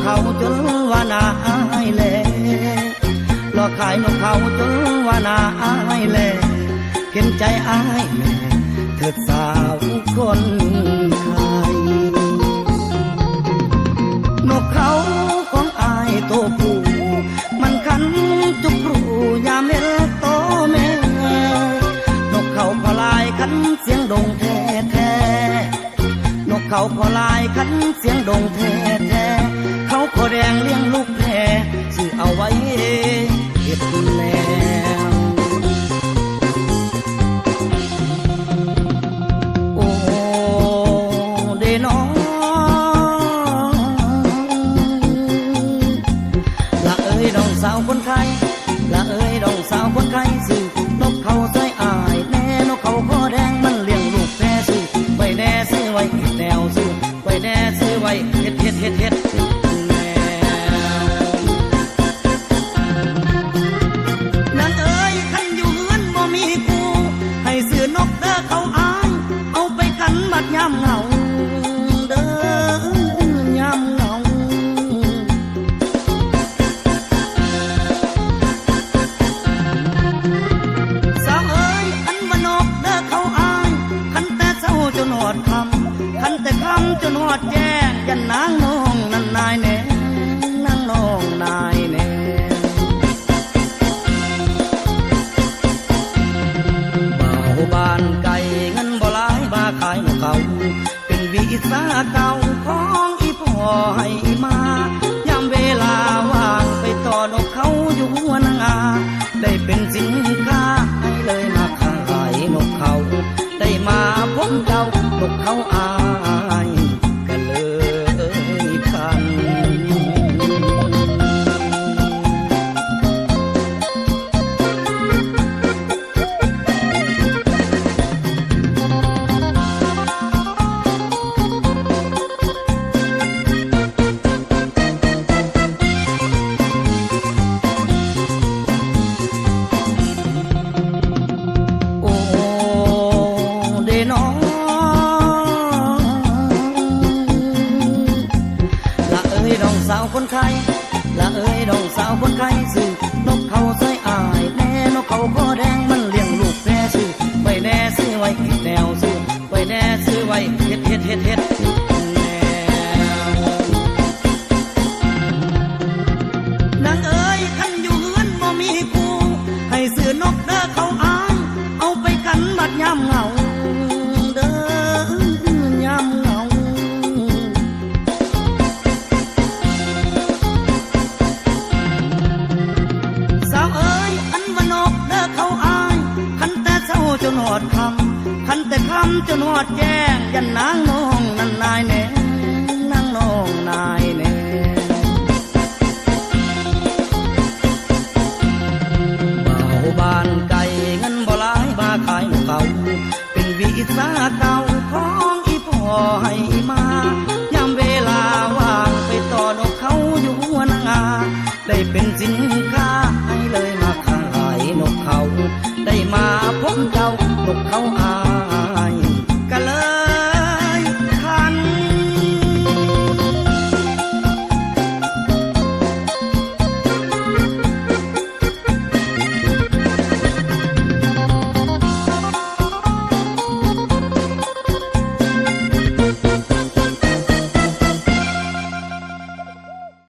เขาจนว่านาอายแลหลอกขายนกเขาจนว่านาอายแลเห็นใจอายแม่เถิดสาวคนไทยนกเขาของอายตัวผู้มันขันจุกรูยามเห็นโตแม่นกเขาพอลายขันเสียงดงแท้แท้นกเขาพอลายขันเสียงดงแท้แท้เขาขอแดงเลี้ยงลูกแพรซื้อเอาไว้เก็บแล้วโอ้เดน้องละเอ้ยดองสาวคนไทยละเอ้ยดองสาวคนไทยซื้อนกเขาใจอายแน่นกเขาขอแดงมันเลี้ยงลูกแพรซื้อไว้แน่ซื้อไว้แนวซื้อไว้แน่ซื้อไว้เฮ็ดนั่นเอ้ยคันอยู่เฮือนบ่มีกูให้ซื้อนกเด้อเขาอายเอาไปกันบัดยามเหงาเด้อยามเหงาสาวเอ้ยอันว่านกเด้อเขาอายคันแต่เช้าจนหอดค่ำคันแต่ค่ำจนหอดแจ้งยันนางน้องนั่นนายแน่นางน้องนายแน่บ้านไก่เงินบ่หลายบาขายนกเขาเป็นวีซ่าเก่าของอีพ่อให้มายามเวลาว่างไปต่อนกเขาอยู่หัวนางาได้เป็นสินค้าให้เลยมาขายนกเขาได้มาพบเจ้านกเขาอายก็เลยพันคนไทยละเอ้ยดองสาวคนไทยซื้อนกเขาใส่อายแน่นกเขาขอแดงมันเลี้ยงลูกแพรซื้อไว้แน่ซื้อไว้แนวซื้อไว้แน่ซื้อไว้เฮ็ดแนวนางเอ้ยคันอยู่เฮือนบ่มีกูให้ซื้อนกเด้อเขาอายเอาไปกันบัดยามเหงาเด้อยามเหงาจนหอดคำคันแต่คำจนหอดแจ้งยันนางน้องนั่นนายแน่นางน้องนายแน่บ้านไก่เงินบ่หลายบาขายนกเขาเป็นวีซ่าเก่าของอีพ่อให้มายามเวลาว่างไปต่อนกเขาอยู่หัวนางาได้เป็นสินค้าให้เลยมาขายนกเขาได้มาพบเจ้านกเขาอาย